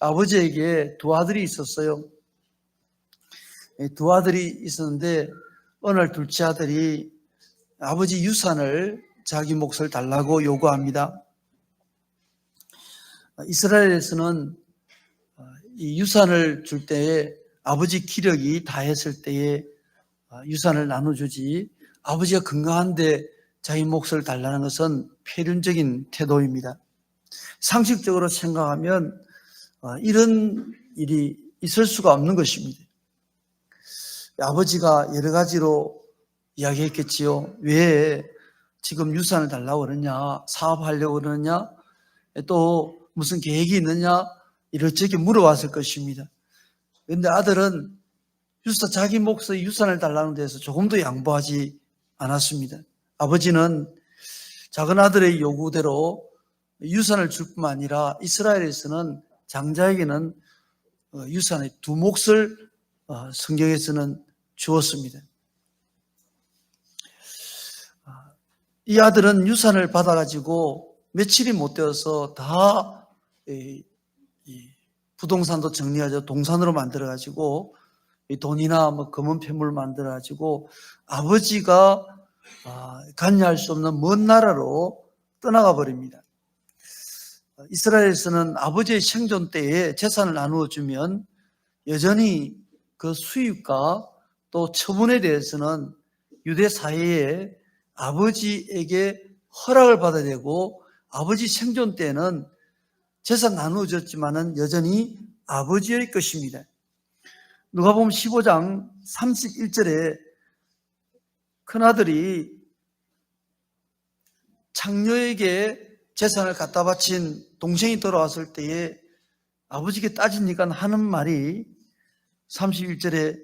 아버지에게 두 아들이 있었어요. 두 아들이 있었는데 어느 날 둘째 아들이 아버지 유산을 자기 몫을 달라고 요구합니다. 이스라엘에서는 이 유산을 줄 때에 아버지 기력이 다했을 때에 유산을 나눠주지, 아버지가 건강한데 자기 몫을 달라는 것은 폐륜적인 태도입니다. 상식적으로 생각하면 이런 일이 있을 수가 없는 것입니다. 아버지가 여러 가지로 이야기했겠지요. 왜 지금 유산을 달라고 그러냐, 사업하려고 그러냐, 또 무슨 계획이 있느냐, 이렇게 물어봤을 것입니다. 그런데 아들은 자기 몫의 유산을 달라는 데서 조금도 양보하지 않았습니다. 아버지는 작은 아들의 요구대로 유산을 줄 뿐만 아니라 이스라엘에서는 장자에게는 유산의 두 몫을 성경에서는 주었습니다. 이 아들은 유산을 받아가지고 며칠이 못 되어서 다 부동산도 정리하죠. 동산으로 만들어가지고 돈이나 금은 폐물을 만들어가지고 아버지가 관여할 수 없는 먼 나라로 떠나가 버립니다. 이스라엘에서는 아버지의 생존 때에 재산을 나누어 주면 여전히 그 수입과 또 처분에 대해서는 유대 사회에 아버지에게 허락을 받아야 되고, 아버지 생존 때는 재산 나누어졌지만은 여전히 아버지의 것입니다. 누가복음 15장 31절에 큰아들이 장녀에게 재산을 갖다 바친 동생이 돌아왔을 때에 아버지께 따지니까 하는 말이 31절에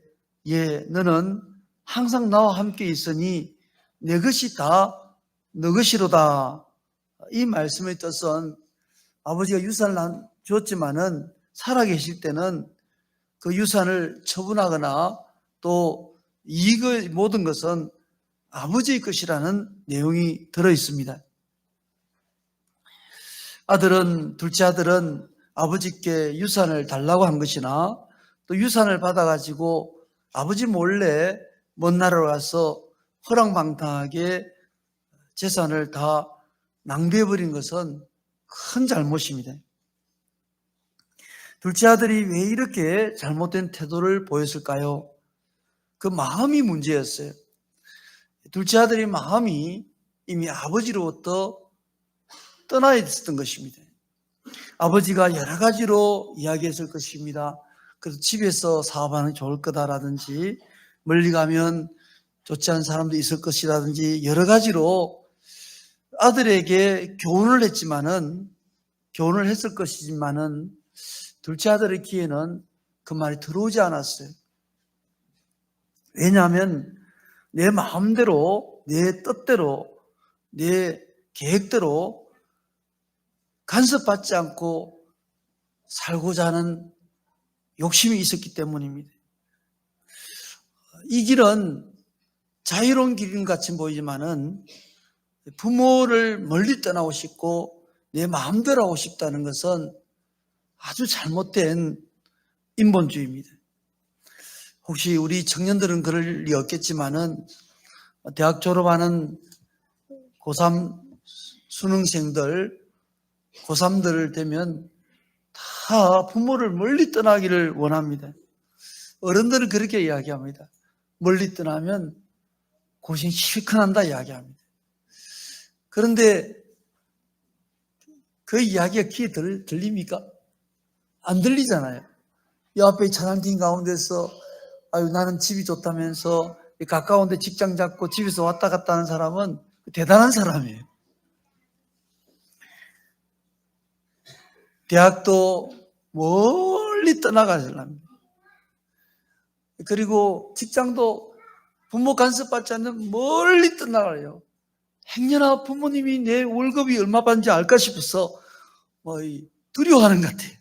너는 항상 나와 함께 있으니 내 것이 다 너 것이로다. 이 말씀의 뜻은 아버지가 유산을 줬지만은 살아계실 때는 그 유산을 처분하거나 또 이익의 모든 것은 아버지의 것이라는 내용이 들어있습니다. 둘째 아들은 아버지께 유산을 달라고 한 것이나 또 유산을 받아가지고 아버지 몰래 먼 나라로 가서 허랑방탕하게 재산을 다 낭비해버린 것은 큰 잘못입니다. 둘째 아들이 왜 이렇게 잘못된 태도를 보였을까요? 그 마음이 문제였어요. 둘째 아들의 마음이 이미 아버지로부터 떠나 있었던 것입니다. 아버지가 여러 가지로 이야기했을 것입니다. 그래서 집에서 사업하는 게 좋을 거다라든지, 멀리 가면 좋지 않은 사람도 있을 것이라든지, 여러 가지로 아들에게 교훈을 했을 것이지만은 둘째 아들의 귀에는 그 말이 들어오지 않았어요. 왜냐하면 내 마음대로, 내 뜻대로, 내 계획대로 간섭받지 않고 살고자 하는 욕심이 있었기 때문입니다. 이 길은 자유로운 길인 같이 보이지만은 부모를 멀리 떠나고 싶고 내 마음대로 하고 싶다는 것은 아주 잘못된 인본주의입니다. 혹시 우리 청년들은 그럴 리 없겠지만은 대학 졸업하는 고3 수능생들, 고3들 되면 다 부모를 멀리 떠나기를 원합니다. 어른들은 그렇게 이야기합니다. 멀리 떠나면 고생 실컷 한다 이야기합니다. 그런데 그 이야기가 귀에 들립니까? 안 들리잖아요. 이 앞에 차량팀 가운데서 나는 집이 좋다면서 가까운데 직장 잡고 집에서 왔다 갔다 하는 사람은 대단한 사람이에요. 대학도 멀리 떠나가려합니다. 그리고 직장도 부모 간섭받지 않는 멀리 떠나가요. 행여나 부모님이 내 월급이 얼마 받는지 알까 싶어서 두려워하는 것 같아요.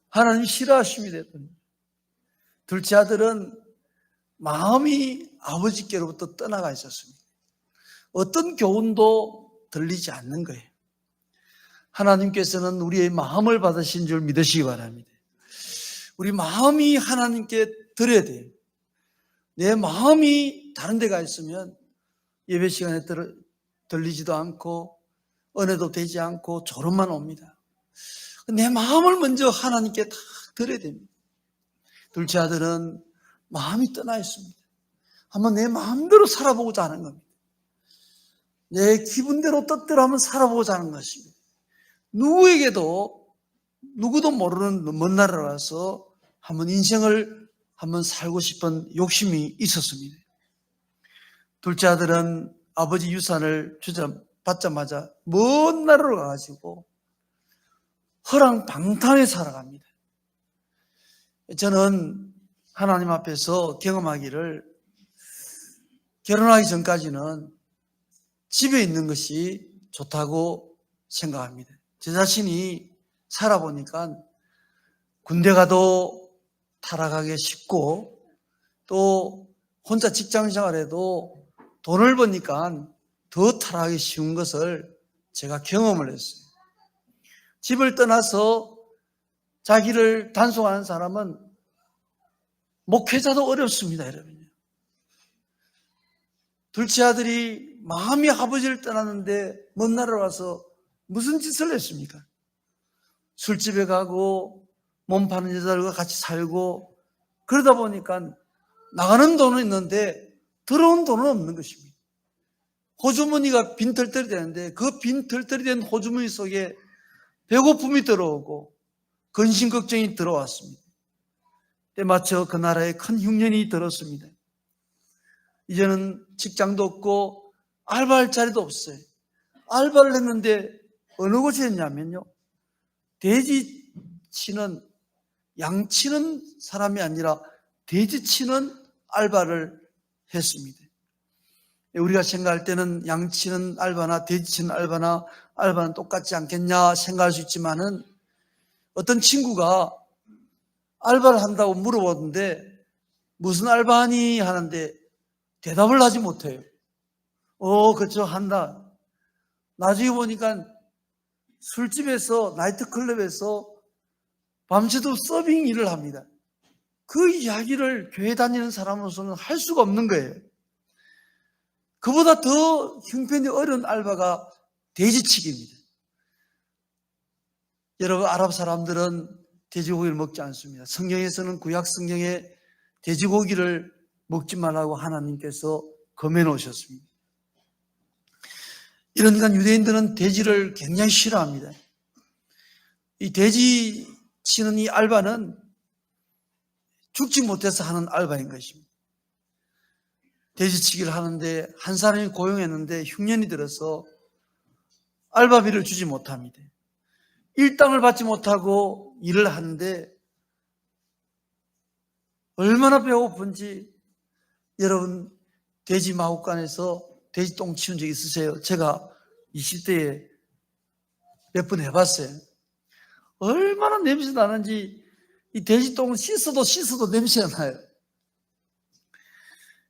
하나님 싫어하십니다. 둘째 아들은 마음이 아버지께로부터 떠나가 있었습니다. 어떤 교훈도 들리지 않는 거예요. 하나님께서는 우리의 마음을 받으신 줄 믿으시기 바랍니다. 우리 마음이 하나님께 드려야 돼요. 내 마음이 다른 데가 있으면 예배 시간에 들리지도 않고 은혜도 되지 않고 졸음만 옵니다. 내 마음을 먼저 하나님께 다 드려야 됩니다. 둘째 아들은 마음이 떠나 있습니다. 한번 내 마음대로 살아보고자 하는 겁니다. 내 기분대로 뜻대로 한번 살아보고자 하는 것입니다. 누구도 모르는 먼 나라로 가서 한번 인생을 한번 살고 싶은 욕심이 있었습니다. 둘째 아들은 아버지 유산을 받자마자 먼 나라로 가가지고 허랑방탕에 살아갑니다. 저는 하나님 앞에서 경험하기를 결혼하기 전까지는 집에 있는 것이 좋다고 생각합니다. 제 자신이 살아보니까 군대 가도 타락하기 쉽고 또 혼자 직장 생활해도 돈을 버니까 더 타락하기 쉬운 것을 제가 경험을 했어요. 집을 떠나서 자기를 단속하는 사람은 목회자도 어렵습니다, 여러분. 둘째 아들이 마음이 아버지를 떠났는데 먼 나라로 가서 무슨 짓을 했습니까? 술집에 가고 몸 파는 여자들과 같이 살고 그러다 보니까 나가는 돈은 있는데 들어온 돈은 없는 것입니다. 호주머니가 빈털털이 되는데 그 빈털털이 된 호주머니 속에 배고픔이 들어오고 근심 걱정이 들어왔습니다. 때마쳐 그 나라에 큰 흉년이 들었습니다. 이제는 직장도 없고 알바할 자리도 없어요. 알바를 했는데 어느 곳에 했냐면요, 돼지 치는, 양 치는 사람이 아니라 돼지 치는 알바를 했습니다. 우리가 생각할 때는 양 치는 알바나 돼지 치는 알바는 똑같지 않겠냐 생각할 수 있지만은 어떤 친구가 알바를 한다고 물어보는데 무슨 알바하니 하는데 대답을 하지 못해요. 그렇죠, 한다. 나중에 보니까 술집에서, 나이트클럽에서 밤새도록 서빙 일을 합니다. 그 이야기를 교회 다니는 사람으로서는 할 수가 없는 거예요. 그보다 더 형편이 어려운 알바가 돼지치기입니다. 여러분, 아랍 사람들은 돼지고기를 먹지 않습니다. 성경에서는 구약 성경에 돼지고기를 먹지 말라고 하나님께서 금해 놓으셨습니다. 이러니까 유대인들은 돼지를 굉장히 싫어합니다. 이 돼지 치는 이 알바는 죽지 못해서 하는 알바인 것입니다. 돼지치기를 하는데 한 사람이 고용했는데 흉년이 들어서 알바비를 주지 못합니다. 일당을 받지 못하고 일을 하는데 얼마나 배고픈지. 여러분, 돼지 마구간에서 돼지 똥 치운 적 있으세요? 제가 20대에 몇 번 해봤어요. 얼마나 냄새 나는지. 이 돼지 똥은 씻어도 냄새가 나요.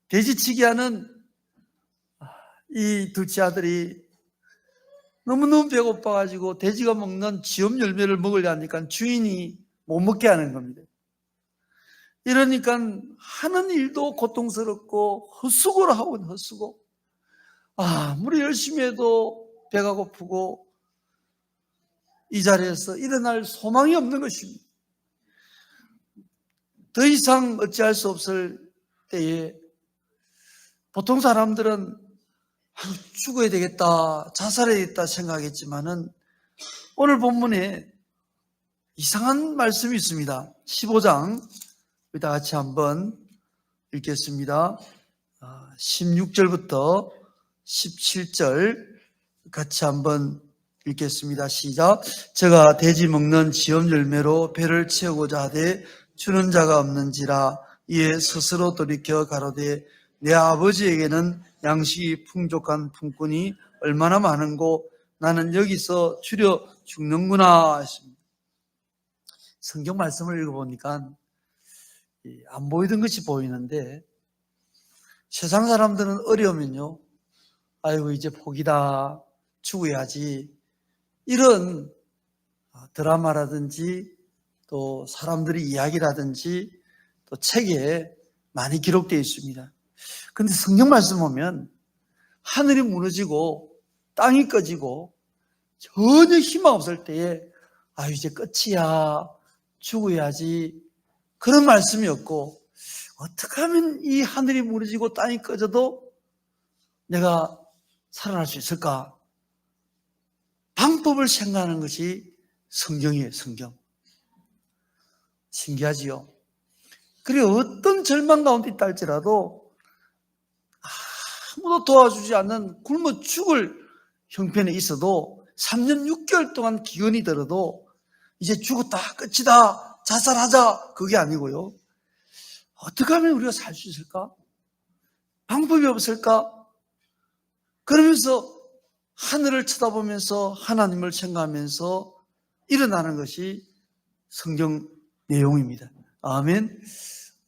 돼지치기 하는 이 둘째 아들이 너무너무 배고파가지고 돼지가 먹는 지엄 열매를 먹으려 하니까 주인이 못 먹게 하는 겁니다. 이러니까 하는 일도 고통스럽고 헛수고를 하고 헛수고. 아무리 열심히 해도 배가 고프고 이 자리에서 일어날 소망이 없는 것입니다. 더 이상 어찌할 수 없을 때에 보통 사람들은 죽어야 되겠다, 자살해야 되겠다 생각했지만은 오늘 본문에 이상한 말씀이 있습니다. 15장 다 같이 한번 읽겠습니다. 16절부터 17절 같이 한번 읽겠습니다. 시작. 제가 돼지 먹는 지엄 열매로 배를 채우고자 하되 주는 자가 없는지라. 이에 스스로 돌이켜 가로되 내 아버지에게는 양식이 풍족한 품꾼이 얼마나 많은고 나는 여기서 줄여 죽는구나. 성경 말씀을 읽어보니까 안 보이던 것이 보이는데, 세상 사람들은 어려우면요, 아이고 이제 복이다, 죽어야지, 이런 드라마라든지 또 사람들의 이야기라든지 또 책에 많이 기록되어 있습니다. 그런데 성경 말씀 보면 하늘이 무너지고 땅이 꺼지고 전혀 희망 없을 때에 이제 끝이야, 죽어야지, 그런 말씀이 없고, 어떻게 하면 이 하늘이 무너지고 땅이 꺼져도 내가 살아날 수 있을까? 방법을 생각하는 것이 성경이에요. 성경. 신기하지요? 그리고 어떤 절망 가운데 있다 할지라도 아무도 도와주지 않는 굶어 죽을 형편에 있어도 3년 6개월 동안 기근이 들어도 이제 죽었다, 끝이다, 자살하자, 그게 아니고요. 어떻게 하면 우리가 살 수 있을까? 방법이 없을까? 그러면서 하늘을 쳐다보면서 하나님을 생각하면서 일어나는 것이 성경 내용입니다. 아멘.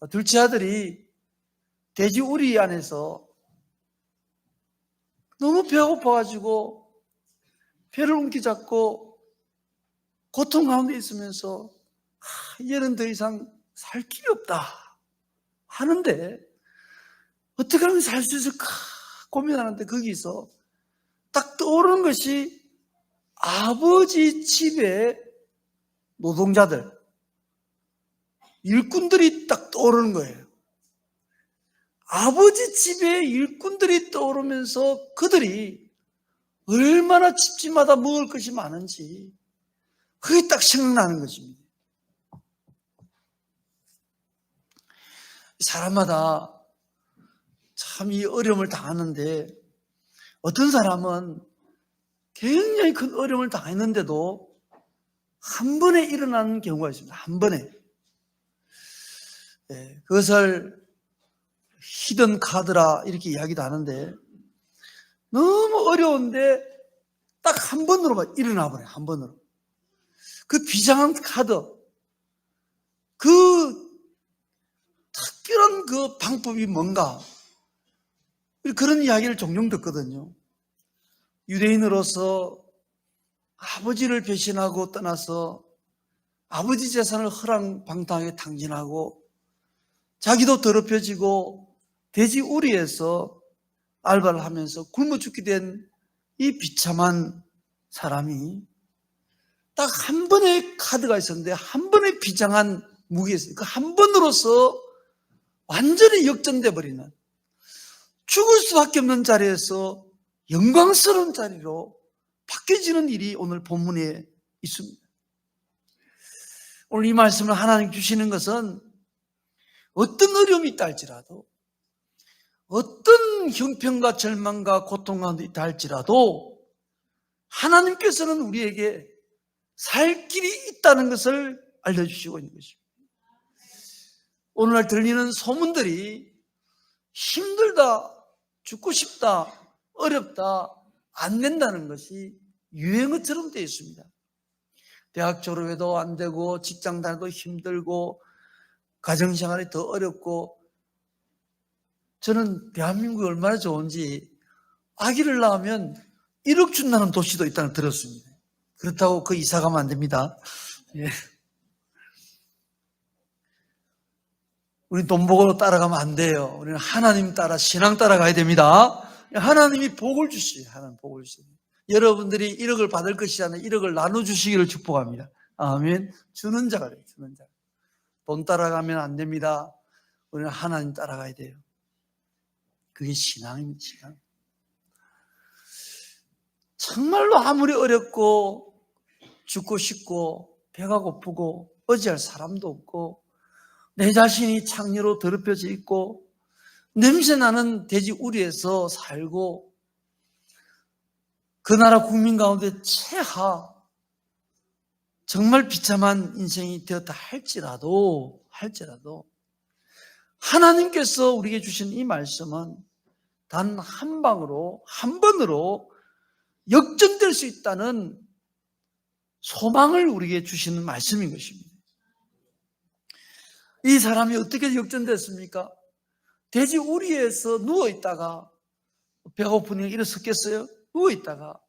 둘째 아들이 돼지 우리 안에서 너무 배가 고파가지고 배를 움켜잡고 고통 가운데 있으면서 이제는 더 이상 살 길이 없다 하는데 어떻게 하면 살 수 있을까 고민하는데 거기서 딱 떠오르는 것이 아버지 집의 노동자들, 일꾼들이 딱 떠오르는 거예요. 아버지 집의 일꾼들이 떠오르면서 그들이 얼마나 집집마다 먹을 것이 많은지 그게 딱 생각나는 것입니다. 사람마다 참 이 어려움을 당하는데 어떤 사람은 굉장히 큰 어려움을 당했는데도 한 번에 일어나는 경우가 있습니다. 한 번에. 그것을 히든 카드라 이렇게 이야기도 하는데 너무 어려운데 딱 한 번으로만 일어나 버려요. 한 번으로. 그 비장한 카드, 그 특별한 그 방법이 뭔가 그런 이야기를 종종 듣거든요. 유대인으로서 아버지를 배신하고 떠나서 아버지 재산을 허랑방탕하게 탕진하고 자기도 더럽혀지고 돼지 우리에서 알바를 하면서 굶어 죽게 된 이 비참한 사람이 딱 한 번의 카드가 있었는데 한 번의 비장한 무기가 있어요. 그 한 번으로서 완전히 역전돼 버리는 죽을 수밖에 없는 자리에서 영광스러운 자리로 바뀌어지는 일이 오늘 본문에 있습니다. 오늘 이 말씀을 하나님 주시는 것은 어떤 어려움이 있다 할지라도 어떤 형편과 절망과 고통 가운데 있다 할지라도 하나님께서는 우리에게 살 길이 있다는 것을 알려주시고 있는 것입니다. 오늘날 들리는 소문들이 힘들다, 죽고 싶다, 어렵다, 안 된다는 것이 유행어처럼 되어 있습니다. 대학 졸업해도 안 되고 직장 다녀도 힘들고 가정생활이 더 어렵고 저는 대한민국이 얼마나 좋은지 아기를 낳으면 1억 준다는 도시도 있다는 들었습니다. 그렇다고 그 이사 가면 안 됩니다. 예. 우리 돈 보고 따라가면 안 돼요. 우리는 하나님 따라 신앙 따라가야 됩니다. 하나님이 복을 주시요. 하나님 복을 주시요. 여러분들이 1억을 받을 것이 아니라 1억을 나눠주시기를 축복합니다. 아멘. 주는 자가 돼요. 주는 자. 돈 따라가면 안 됩니다. 우리는 하나님 따라가야 돼요. 그게 신앙입니다. 신앙. 정말로 아무리 어렵고 죽고 싶고 배가 고프고 어지할 사람도 없고 내 자신이 창녀로 더럽혀져 있고 냄새나는 돼지 우리에서 살고 그 나라 국민 가운데 최하 정말 비참한 인생이 되었다 할지라도 하나님께서 우리에게 주신 이 말씀은 단 한 방으로 한 번으로 역전될 수 있다는 소망을 우리에게 주시는 말씀인 것입니다. 이 사람이 어떻게 역전됐습니까? 돼지 우리에서 누워있다가 배고프니 일어섰겠어요? 누워있다가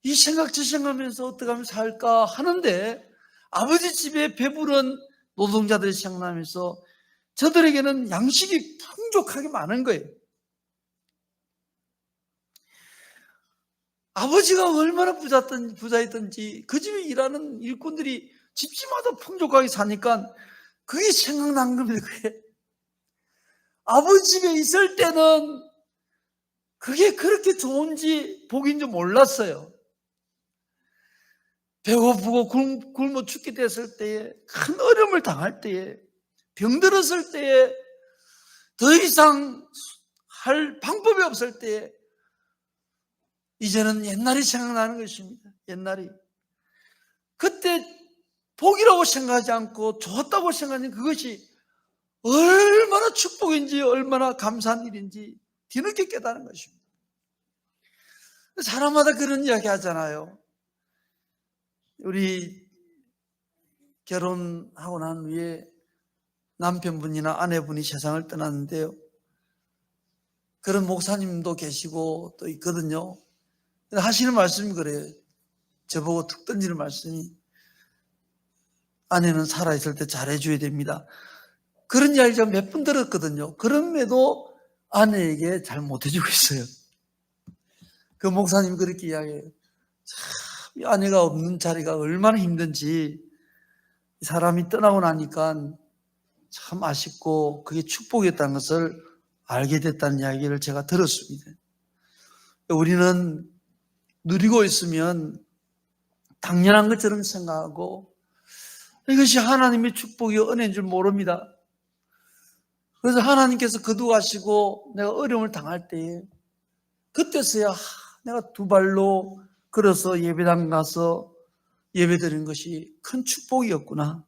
이 생각 저 생각하면서 어떻게 하면 살까 하는데 아버지 집에 배부른 노동자들이 생각나면서 저들에게는 양식이 풍족하게 많은 거예요. 아버지가 얼마나 부자였던지 그 집에 일하는 일꾼들이 집집마다 풍족하게 사니까 그게 생각난 겁니다. 그게 아버지 집에 있을 때는 그게 그렇게 좋은지 복인 줄 몰랐어요. 배고프고 굶어 죽게 됐을 때에, 큰 어려움을 당할 때에, 병들었을 때에, 더 이상 할 방법이 없을 때에 이제는 옛날이 생각나는 것입니다. 옛날이. 그때 복이라고 생각하지 않고 좋았다고 생각하는 그것이 얼마나 축복인지, 얼마나 감사한 일인지 뒤늦게 깨달은 것입니다. 사람마다 그런 이야기 하잖아요. 우리 결혼하고 난 후에 남편분이나 아내분이 세상을 떠났는데요, 그런 목사님도 계시고 또 있거든요. 하시는 말씀이 그래요. 저보고 툭 던지는 말씀이, 아내는 살아있을 때 잘해줘야 됩니다. 그런 이야기 제가 몇 번 들었거든요. 그럼에도 아내에게 잘 못해주고 있어요. 그 목사님 그렇게 이야기해요. 참, 아내가 없는 자리가 얼마나 힘든지 사람이 떠나고 나니까 참 아쉽고 그게 축복이었다는 것을 알게 됐다는 이야기를 제가 들었습니다. 우리는 누리고 있으면 당연한 것처럼 생각하고 이것이 하나님의 축복이 은혜인 줄 모릅니다. 그래서 하나님께서 거두가시고 내가 어려움을 당할 때에 그때서야 내가 두 발로 걸어서 예배당 가서 예배드리는 것이 큰 축복이었구나.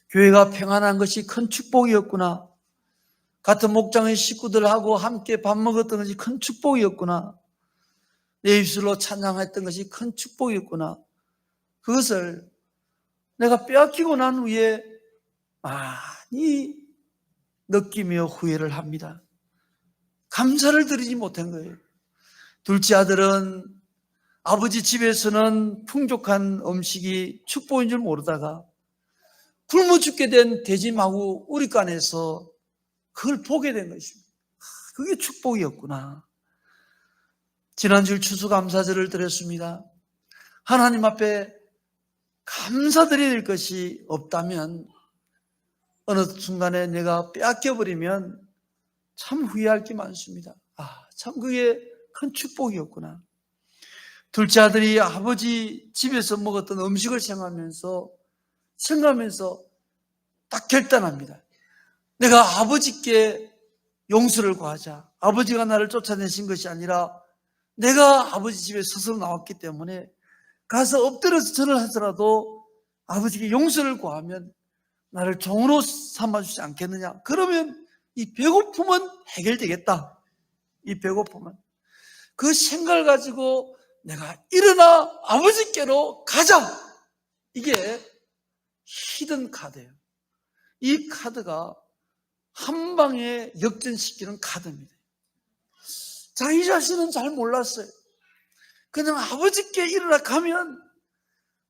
교회가 평안한 것이 큰 축복이었구나. 같은 목장의 식구들하고 함께 밥 먹었던 것이 큰 축복이었구나. 내 입술로 찬양했던 것이 큰 축복이었구나. 그것을 내가 빼앗기고 난 후에 많이 느끼며 후회를 합니다. 감사를 드리지 못한 거예요. 둘째 아들은 아버지 집에서는 풍족한 음식이 축복인 줄 모르다가 굶어 죽게 된 돼지마구 우리간에서 그걸 보게 된 것입니다. 그게 축복이었구나. 지난주 추수감사절을 드렸습니다. 하나님 앞에 감사드릴 것이 없다면 어느 순간에 내가 빼앗겨버리면 참 후회할 게 많습니다. 참 그게 큰 축복이었구나. 둘째 아들이 아버지 집에서 먹었던 음식을 생각하면서 딱 결단합니다. 내가 아버지께 용서를 구하자. 아버지가 나를 쫓아내신 것이 아니라 내가 아버지 집에 스스로 나왔기 때문에 가서 엎드려서 절을 하더라도 아버지께 용서를 구하면 나를 종으로 삼아주지 않겠느냐. 그러면 이 배고픔은 해결되겠다. 이 배고픔은. 그 생각을 가지고 내가 일어나 아버지께로 가자. 이게 히든 카드예요. 이 카드가 한 방에 역전시키는 카드입니다. 자기 자신은 잘 몰랐어요. 그냥 아버지께 일어나 가면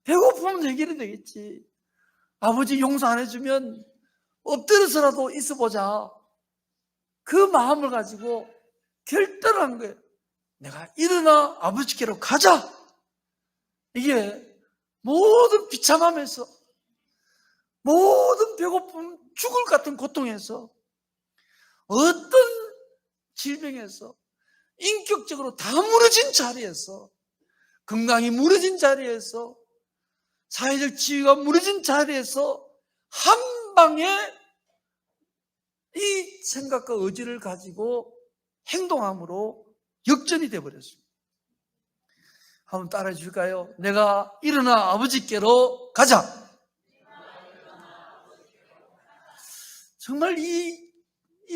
배고프면 해결이 되겠지. 아버지 용서 안 해주면 엎드려서라도 있어보자. 그 마음을 가지고 결단한 거예요. 내가 일어나 아버지께로 가자. 이게 모든 비참함에서, 모든 배고픔, 죽을 같은 고통에서, 어떤 질병에서, 인격적으로 다 무너진 자리에서, 건강이 무너진 자리에서, 사회적 지위가 무너진 자리에서 한 방에 이 생각과 의지를 가지고 행동함으로 역전이 되어버렸습니다. 한번 따라해 줄까요? 내가 일어나 아버지께로 가자. 정말 이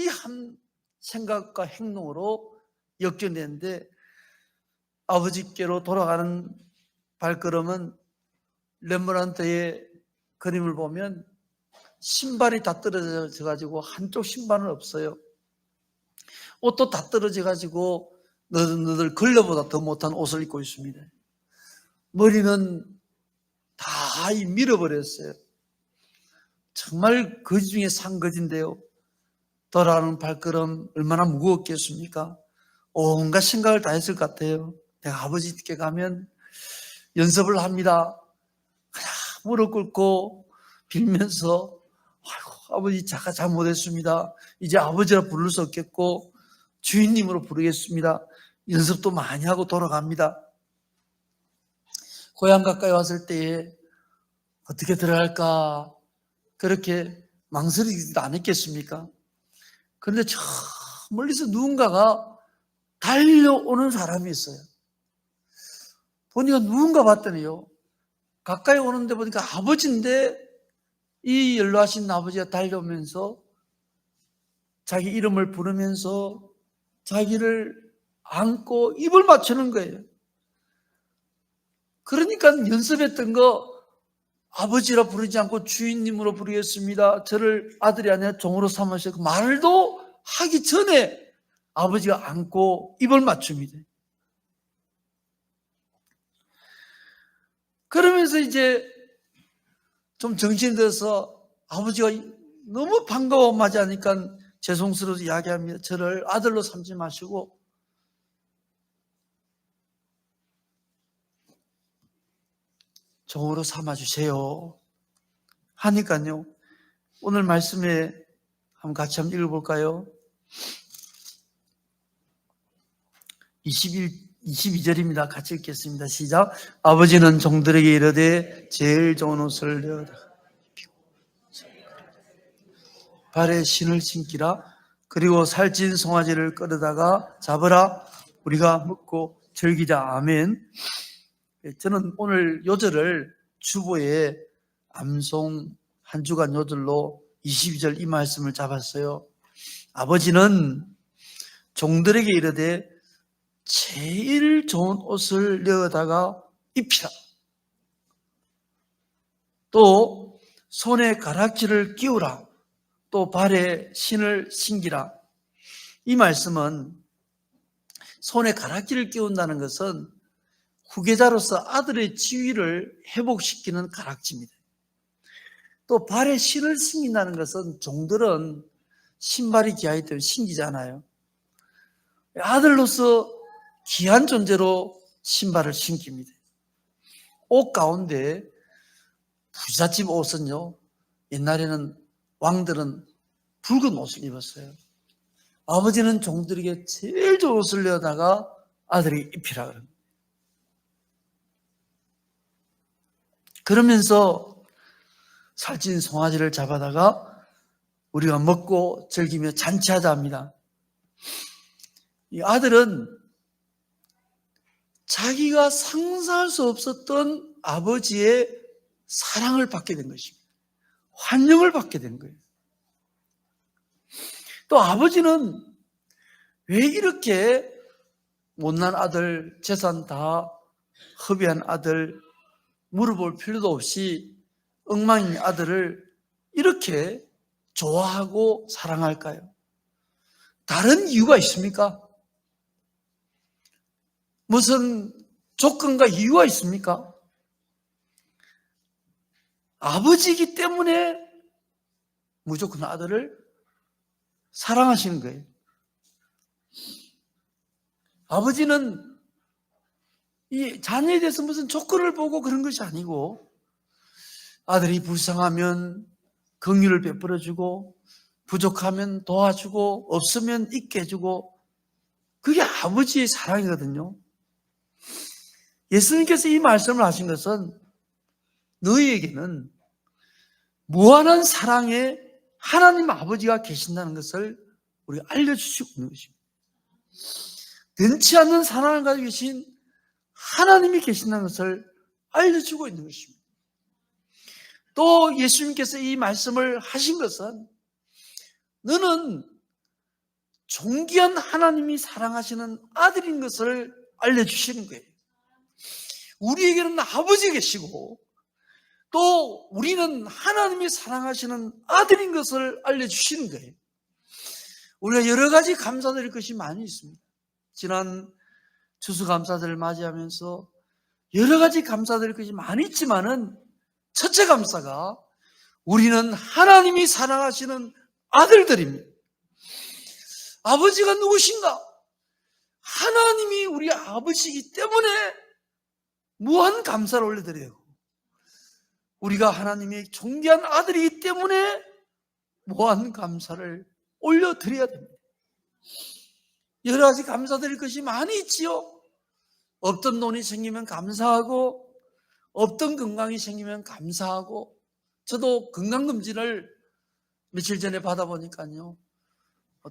한 생각과 행동으로 역전되는데, 아버지께로 돌아가는 발걸음은 렘브란트의 그림을 보면 신발이 다 떨어져 가지고 한쪽 신발은 없어요. 옷도 다 떨어져 가지고 너덜너덜 걸레보다 더 못한 옷을 입고 있습니다. 머리는 다 밀어버렸어요. 정말 거지 중에 상거지인데요. 돌아가는 발걸음 얼마나 무거웠겠습니까? 온갖 생각을 다 했을 것 같아요. 내가 아버지께 가면 연습을 합니다. 그냥 무릎 꿇고 빌면서 아이고, 아버지 제가 잘못했습니다. 이제 아버지라 부를 수 없겠고 주인님으로 부르겠습니다. 연습도 많이 하고 돌아갑니다. 고향 가까이 왔을 때에 어떻게 들어갈까 그렇게 망설이지도 않았겠습니까? 그런데 저 멀리서 누군가가 달려오는 사람이 있어요. 보니까 누군가 봤더니요, 가까이 오는데 보니까 아버지인데 이 연로하신 아버지가 달려오면서 자기 이름을 부르면서 자기를 안고 입을 맞추는 거예요. 그러니까 연습했던 거 아버지라 부르지 않고 주인님으로 부르겠습니다. 저를 아들이 아니라 종으로 삼으시고 말도 하기 전에 아버지가 안고 입을 맞춥니다. 그러면서 이제 좀 정신이 들어서 아버지가 너무 반가워 맞이하니까 죄송스러워서 이야기합니다. 저를 아들로 삼지 마시고 종으로 삼아주세요 하니까요, 오늘 말씀에 같이 한번 읽어볼까요? 22절입니다. 같이 읽겠습니다. 시작. 아버지는 종들에게 이르되 제일 좋은 옷을 내어다가 발에 신을 신기라. 그리고 살찐 송아지를 끌어다가 잡으라. 우리가 먹고 즐기자. 아멘. 저는 오늘 요절을 주보에 암송 한 주간 요절로 22절 이 말씀을 잡았어요. 아버지는 종들에게 이르되 제일 좋은 옷을 내어다가 입히라. 또 손에 가락지를 끼우라. 또 발에 신을 신기라. 이 말씀은 손에 가락지를 끼운다는 것은 후계자로서 아들의 지위를 회복시키는 가락지입니다. 또 발에 신을 신긴다는 것은 종들은 신발이 귀하기 때문에 신기잖아요. 아들로서 귀한 존재로 신발을 신깁니다. 옷 가운데 부잣집 옷은요, 옛날에는 왕들은 붉은 옷을 입었어요. 아버지는 종들에게 제일 좋은 옷을 내다가 아들이 입히라 그럽니다. 그러면서 살찐 송아지를 잡아다가 우리가 먹고 즐기며 잔치하자 합니다. 이 아들은 자기가 상상할 수 없었던 아버지의 사랑을 받게 된 것입니다. 환영을 받게 된 거예요. 또 아버지는 왜 이렇게 못난 아들, 재산 다 허비한 아들, 물어볼 필요도 없이 엉망인 아들을 이렇게 좋아하고 사랑할까요? 다른 이유가 있습니까? 무슨 조건과 이유가 있습니까? 아버지이기 때문에 무조건 아들을 사랑하시는 거예요. 아버지는 이 자녀에 대해서 무슨 조건을 보고 그런 것이 아니고 아들이 불쌍하면 긍휼을 베풀어주고 부족하면 도와주고 없으면 있게 해주고 그게 아버지의 사랑이거든요. 예수님께서 이 말씀을 하신 것은 너희에게는 무한한 사랑의 하나님 아버지가 계신다는 것을 우리가 알려주시고 있는 것입니다. 변치 않는 사랑을 가지고 계신 하나님이 계신다는 것을 알려주고 있는 것입니다. 또 예수님께서 이 말씀을 하신 것은 너는 존귀한 하나님이 사랑하시는 아들인 것을 알려주시는 거예요. 우리에게는 아버지 계시고 또 우리는 하나님이 사랑하시는 아들인 것을 알려주시는 거예요. 우리가 여러 가지 감사드릴 것이 많이 있습니다. 지난 추수감사절을 맞이하면서 여러 가지 감사드릴 것이 많이 있지만은 첫째 감사가 우리는 하나님이 사랑하시는 아들들입니다. 아버지가 누구신가? 하나님이 우리 아버지이기 때문에 무한 감사를 올려드려요. 우리가 하나님의 존귀한 아들이기 때문에 무한 감사를 올려드려야 됩니다. 여러 가지 감사드릴 것이 많이 있지요. 없던 돈이 생기면 감사하고, 없던 건강이 생기면 감사하고. 저도 건강검진을 며칠 전에 받아보니까요,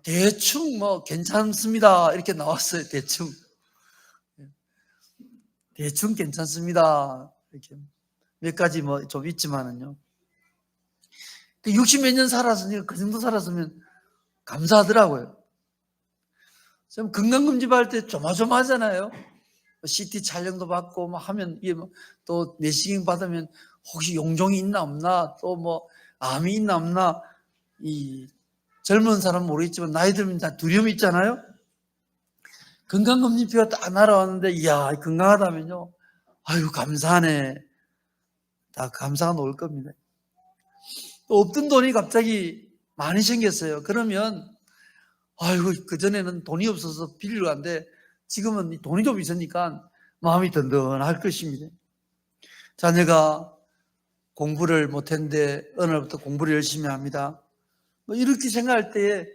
대충 괜찮습니다 이렇게 나왔어요. 대충 괜찮습니다 이렇게 몇 가지 좀 있지만은요, 60몇 년 살았으니까 그 정도 살았으면 감사하더라고요. 좀 건강검진 받을 때 조마조마하잖아요. CT 촬영도 받고 하면 이게 또 내시경 받으면 혹시 용종이 있나 없나, 또 암이 있나 없나. 이 젊은 사람은 모르겠지만 나이 들면 다 두려움이 있잖아요. 건강검진표가 딱 날아왔는데 이야 건강하다면요, 아유 감사하네, 다 감사가 놓을 겁니다. 또 없던 돈이 갑자기 많이 생겼어요. 그러면 아이고 그전에는 돈이 없어서 빌리러 갔는데 지금은 돈이 좀 있으니까 마음이 든든할 것입니다. 자녀가 공부를 못했는데 어느 날부터 공부를 열심히 합니다. 이렇게 생각할 때에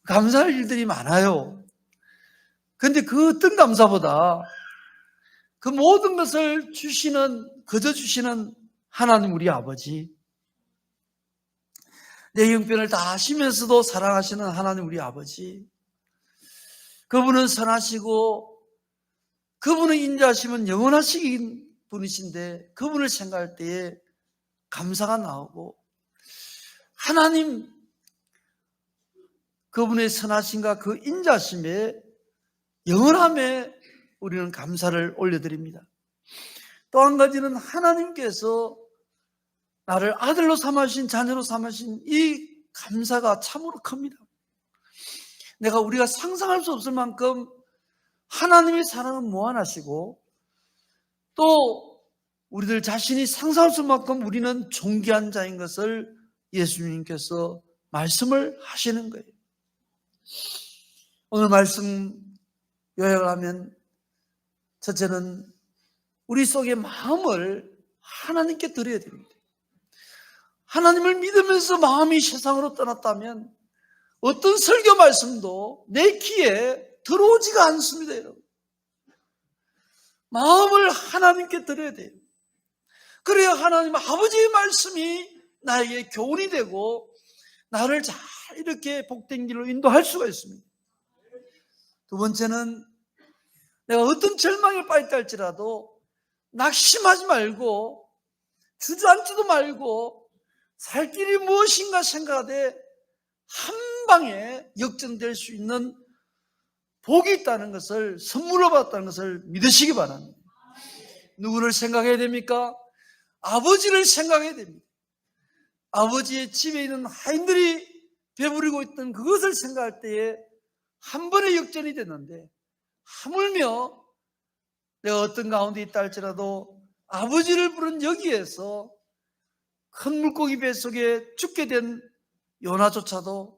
감사할 일들이 많아요. 그런데 그 어떤 감사보다 그 모든 것을 거저 주시는 하나님 우리 아버지, 내 형편을 다 아시면서도 사랑하시는 하나님 우리 아버지, 그분은 선하시고 그분은 인자하시면 영원하신 분이신데 그분을 생각할 때에 감사가 나오고, 하나님 그분의 선하심과 그 인자심에 영원함에 우리는 감사를 올려드립니다. 또 한 가지는 하나님께서 나를 아들로 삼으신, 자녀로 삼으신 이 감사가 참으로 큽니다. 우리가 상상할 수 없을 만큼 하나님의 사랑은 무한하시고, 또 우리들 자신이 상상할 수 없을 만큼 우리는 존귀한 자인 것을 예수님께서 말씀을 하시는 거예요. 오늘 말씀 요약을 하면, 첫째는 우리 속의 마음을 하나님께 드려야 됩니다. 하나님을 믿으면서 마음이 세상으로 떠났다면 어떤 설교 말씀도 내 귀에 들어오지가 않습니다. 여러분, 마음을 하나님께 드려야 돼요. 그래야 하나님 아버지의 말씀이 나에게 교훈이 되고 나를 잘 이렇게 복된 길로 인도할 수가 있습니다. 두 번째는 내가 어떤 절망에 빠졌다 할지라도 낙심하지 말고 주저앉지도 말고 살 길이 무엇인가 생각하되 한 방에 역전될 수 있는 복이 있다는 것을, 선물로 받았다는 것을 믿으시기 바랍니다. 누구를 생각해야 됩니까? 아버지를 생각해야 됩니다. 아버지의 집에 있는 하인들이 배부리고 있던 그것을 생각할 때에 한 번에 역전이 됐는데, 하물며 내가 어떤 가운데 있다 할지라도 아버지를 부른 여기에서 큰 물고기 뱃속에 죽게 된 요나조차도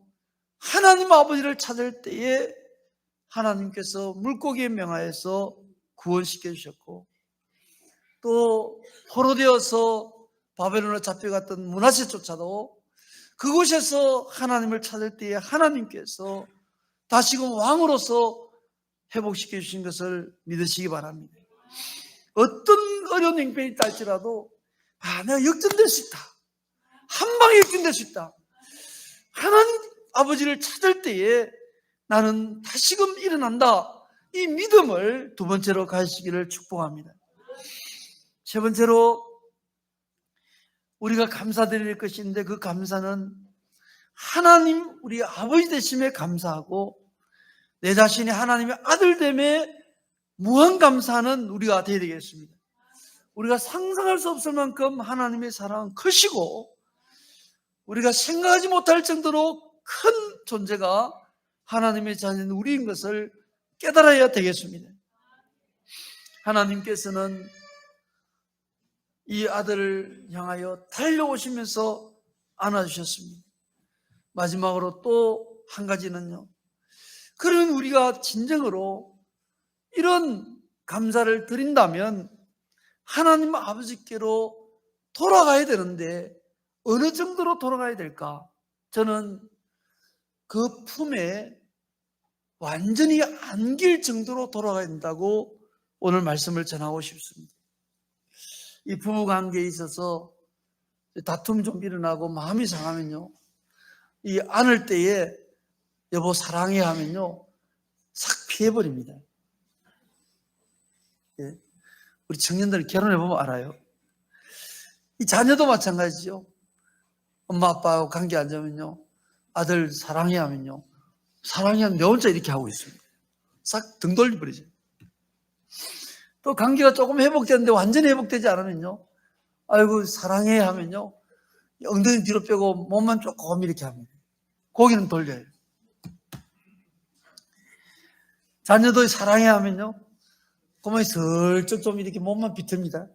하나님 아버지를 찾을 때에 하나님께서 물고기에 명하여서 구원시켜 주셨고, 또 포로되어서 바벨론에 잡혀갔던 므낫세조차도 그곳에서 하나님을 찾을 때에 하나님께서 다시금 왕으로서 회복시켜 주신 것을 믿으시기 바랍니다. 어떤 어려운 형편이 있다 할지라도 내가 역전될 수 있다, 한 방에 역전될 수 있다, 하나님 아버지를 찾을 때에 나는 다시금 일어난다, 이 믿음을 두 번째로 가지시기를 축복합니다. 세 번째로 우리가 감사드릴 것인데, 그 감사는 하나님 우리 아버지 되심에 감사하고 내 자신이 하나님의 아들됨에 무한 감사하는 우리가 되어야 되겠습니다. 우리가 상상할 수 없을 만큼 하나님의 사랑은 크시고 우리가 생각하지 못할 정도로 큰 존재가 하나님의 자녀인 우리인 것을 깨달아야 되겠습니다. 하나님께서는 이 아들을 향하여 달려오시면서 안아주셨습니다. 마지막으로 또 한 가지는요, 그러면 우리가 진정으로 이런 감사를 드린다면 하나님 아버지께로 돌아가야 되는데 어느 정도로 돌아가야 될까? 저는 그 품에 완전히 안길 정도로 돌아가야 된다고 오늘 말씀을 전하고 싶습니다. 이 부부관계에 있어서 다툼 좀 일어나고 마음이 상하면요, 이 안을 때에 여보 사랑해 하면요 싹 피해버립니다. 예. 우리 청년들 결혼해보면 알아요. 이 자녀도 마찬가지죠. 엄마 아빠하고 관계 안 좋으면요, 아들 사랑해 하면요, 사랑해 하면 내 혼자 이렇게 하고 있습니다. 싹 등 돌려버리죠. 또 관계가 조금 회복되는데 완전히 회복되지 않으면요, 아이고 사랑해 하면요 엉덩이 뒤로 빼고 몸만 조금 이렇게 합니다. 고개는 돌려요. 자녀도 사랑해 하면요 고만이 슬쩍 좀 이렇게 몸만 비틉니다.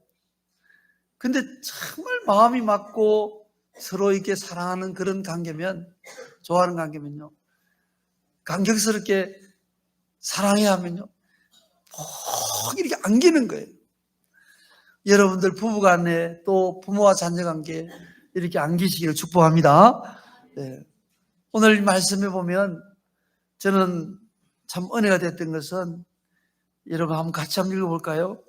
근데 정말 마음이 맞고 서로 이렇게 사랑하는 그런 관계면, 좋아하는 관계면요, 감격스럽게 사랑해 하면요 꼭 이렇게 안기는 거예요. 여러분들 부부간에 또 부모와 자녀 관계 이렇게 안기시기를 축복합니다. 네. 오늘 말씀해 보면 저는 참 은혜가 됐던 것은, 여러분 한번 같이 한번 읽어볼까요?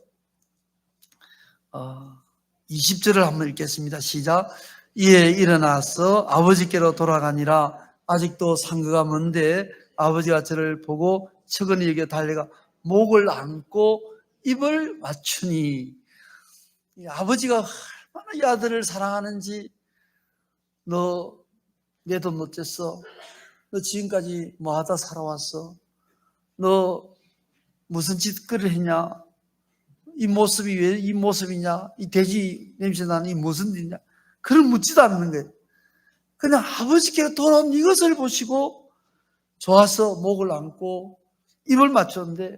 20절을 한번 읽겠습니다. 시작. 이에 일어나서 아버지께로 돌아가니라. 아직도 상거가 먼데 아버지가 저를 보고 측은히 여겨 달려가 목을 안고 입을 맞추니. 이 아버지가 얼마나 이 아들을 사랑하는지, 너 내 돈 어땠어? 너 지금까지 뭐 하다 살아왔어? 너 무슨 짓거리를 했냐? 이 모습이 왜 이 모습이냐? 이 돼지 냄새 나는 이 무슨 일이냐? 그런 묻지도 않는 거예요. 그냥 아버지께 돌아온 이것을 보시고 좋아서 목을 안고 입을 맞췄는데,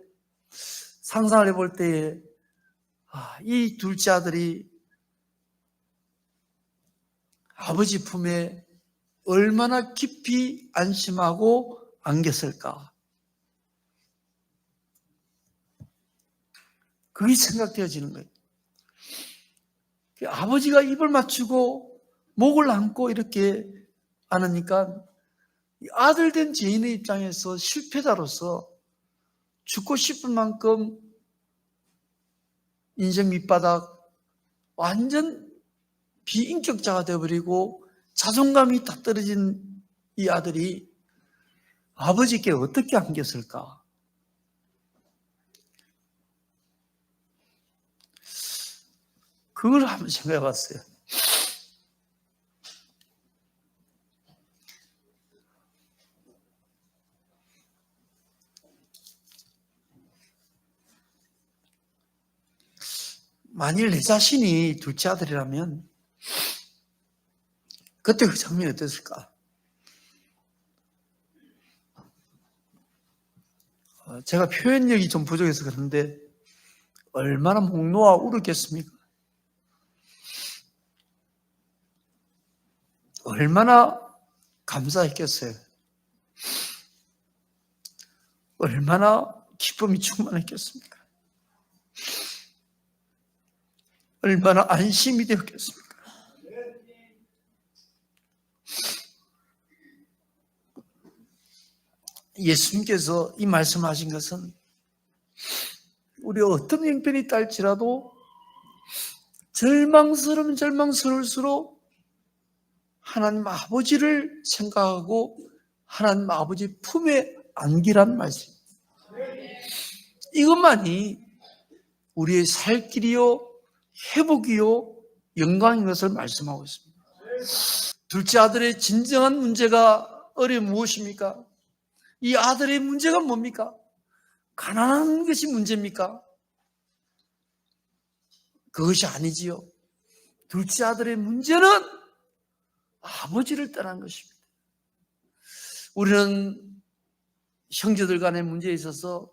상상을 해볼 때에 이 둘째 아들이 아버지 품에 얼마나 깊이 안심하고 안겼을까? 그게 생각되어지는 거예요. 아버지가 입을 맞추고 목을 안고 이렇게 안으니까 아들 된 죄인의 입장에서 실패자로서 죽고 싶을 만큼 인생 밑바닥 완전 비인격자가 되어버리고 자존감이 다 떨어진 이 아들이 아버지께 어떻게 안겼을까? 그걸 한번 생각해 봤어요. 만일 내 자신이 둘째 아들이라면 그때 그 장면이 어땠을까? 제가 표현력이 좀 부족해서 그런데 얼마나 목 놓아 울었겠습니까? 얼마나 감사했겠어요? 얼마나 기쁨이 충만했겠습니까? 얼마나 안심이 되었겠습니까? 예수님께서 이 말씀하신 것은 우리 어떤 형편이 딸지라도 절망스러울수록 하나님 아버지를 생각하고 하나님 아버지 품에 안기란 말씀. 이것만이 우리의 살 길이요, 회복이요, 영광인 것을 말씀하고 있습니다. 둘째 아들의 진정한 문제가 어려운 무엇입니까? 이 아들의 문제가 뭡니까? 가난한 것이 문제입니까? 그것이 아니지요. 둘째 아들의 문제는 아버지를 떠난 것입니다. 우리는 형제들 간의 문제에 있어서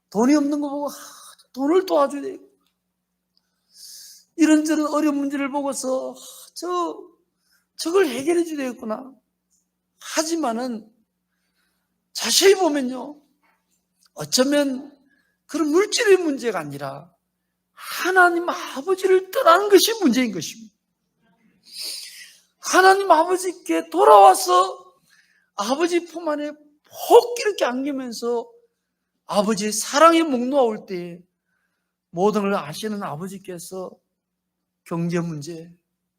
돈이 없는 거 보고 돈을 도와줘야 돼. 이런저런 어려운 문제를 보고서 저걸 해결해 줘야 되겠구나. 하지만은 자세히 보면요, 어쩌면 그런 물질의 문제가 아니라 하나님 아버지를 떠나는 것이 문제인 것입니다. 하나님 아버지께 돌아와서 아버지 품 안에 푹 이렇게 안기면서 아버지의 사랑의 목 놓아올 때 모든 걸 아시는 아버지께서 경제 문제,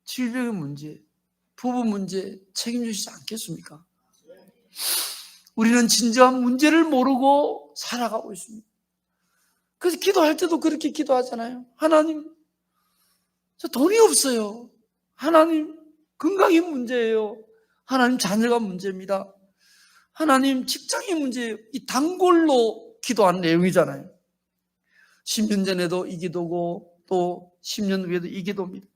질병의 문제, 부부 문제 책임지시지 않겠습니까? 우리는 진정한 문제를 모르고 살아가고 있습니다. 그래서 기도할 때도 그렇게 기도하잖아요. 하나님, 저 돈이 없어요. 하나님, 건강이 문제예요. 하나님, 자녀가 문제입니다. 하나님, 직장이 문제예요. 이 단골로 기도하는 내용이잖아요. 10년 전에도 이 기도고 또 10년 후에도 이 기도입니다.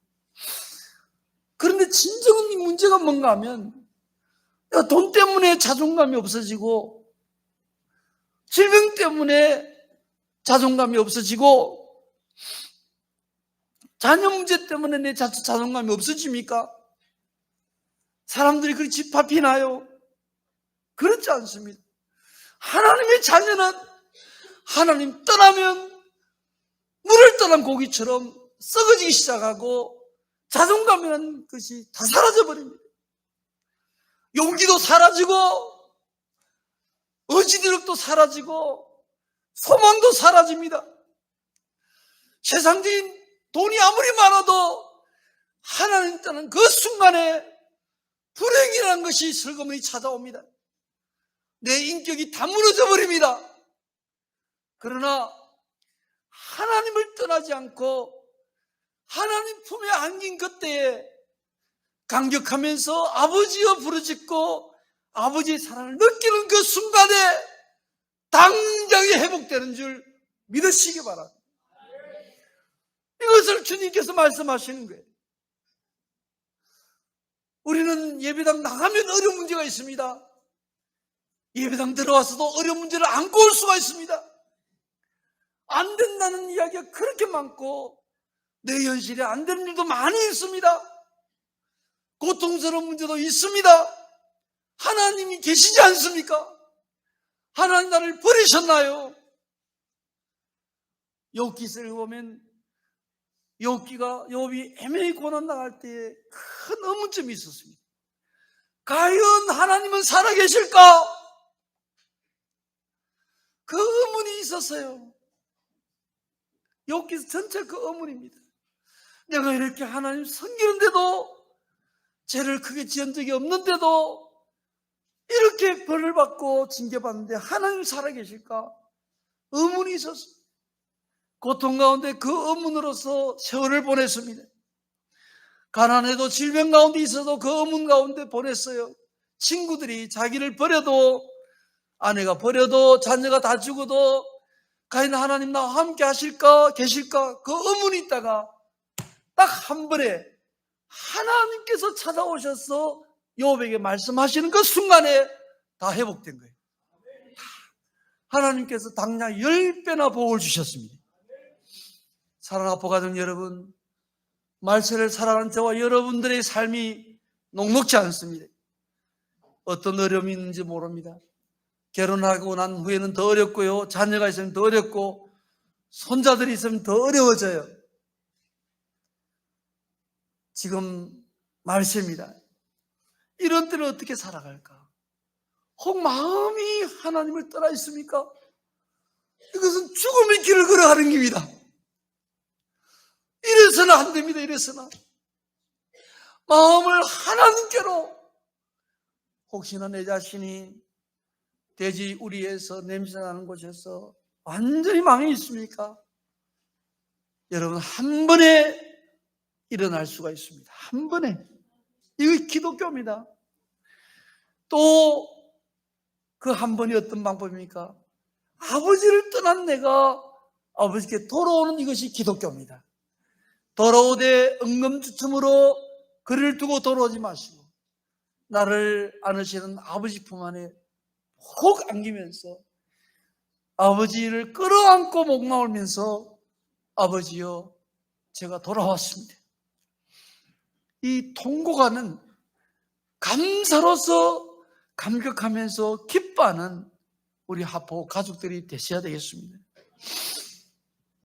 그런데 진정한 이 문제가 뭔가 하면 돈 때문에 자존감이 없어지고 질병 때문에 자존감이 없어지고 자녀 문제 때문에 내 자존감이 없어집니까? 사람들이 그렇게 집합이나요? 그렇지 않습니다. 하나님의 자녀는 하나님 떠나면 물을 떠난 고기처럼 썩어지기 시작하고 자존감이라는 것이 다 사라져버립니다. 용기도 사라지고 의지력도 사라지고 소망도 사라집니다. 세상적인 돈이 아무리 많아도 하나님 떠난 그 순간에 불행이라는 것이 슬그머니 찾아옵니다. 내 인격이 다 무너져 버립니다. 그러나 하나님을 떠나지 않고 하나님 품에 안긴 그때에 감격하면서 아버지여 부르짖고 아버지의 사랑을 느끼는 그 순간에 당장에 회복되는 줄 믿으시기 바랍니다. 이것을 주님께서 말씀하시는 거예요. 우리는 예배당 나가면 어려운 문제가 있습니다. 예배당 들어와서도 어려운 문제를 안고 올 수가 있습니다. 안 된다는 이야기가 그렇게 많고 내 현실에 안 되는 일도 많이 있습니다. 고통스러운 문제도 있습니다. 하나님이 계시지 않습니까? 하나님 나를 버리셨나요? 욥기서를 보면 욥이 애매히 고난 당할 때에 큰 의문점이 있었습니다. 과연 하나님은 살아계실까? 그 의문이 있었어요. 욥기서 전체 그 의문입니다. 내가 이렇게 하나님 섬기는데도 죄를 크게 지은 적이 없는데도 이렇게 벌을 받고 징계받는데 하나님 살아계실까? 의문이 있었어요. 고통 가운데 그 의문으로서 세월을 보냈습니다. 가난해도 질병 가운데 있어도 그 의문 가운데 보냈어요. 친구들이 자기를 버려도, 아내가 버려도, 자녀가 다 죽어도 과연 하나님 나와 함께 하실까 계실까 그 의문이 있다가 딱 한 번에 하나님께서 찾아오셔서 욥에게 말씀하시는 그 순간에 다 회복된 거예요. 하나님께서 당장 10배나 복을 주셨습니다. 사랑하는 보가족 여러분, 말세를 살아가는 저와 여러분들의 삶이 녹록지 않습니다. 어떤 어려움이 있는지 모릅니다. 결혼하고 난 후에는 더 어렵고요, 자녀가 있으면 더 어렵고 손자들이 있으면 더 어려워져요. 지금 말세입니다. 이런 때는 어떻게 살아갈까? 혹 마음이 하나님을 떠나 있습니까? 이것은 죽음의 길을 걸어가는 길입니다. 이래서는 안 됩니다. 이래서는 마음을 하나님께로, 혹시나 내 자신이 돼지 우리에서 냄새나는 곳에서 완전히 망해 있습니까? 여러분, 한 번에 일어날 수가 있습니다. 한 번에. 이거 기독교입니다. 또 그 한 번이 어떤 방법입니까? 아버지를 떠난 내가 아버지께 돌아오는, 이것이 기독교입니다. 돌아오되 응금주춤으로 그를 두고 돌아오지 마시고 나를 안으시는 아버지 품 안에 푹 안기면서 아버지를 끌어안고 목 나오면서 아버지여, 제가 돌아왔습니다. 이 통곡하는, 감사로서 감격하면서 기뻐하는 우리 하포 가족들이 되셔야 되겠습니다.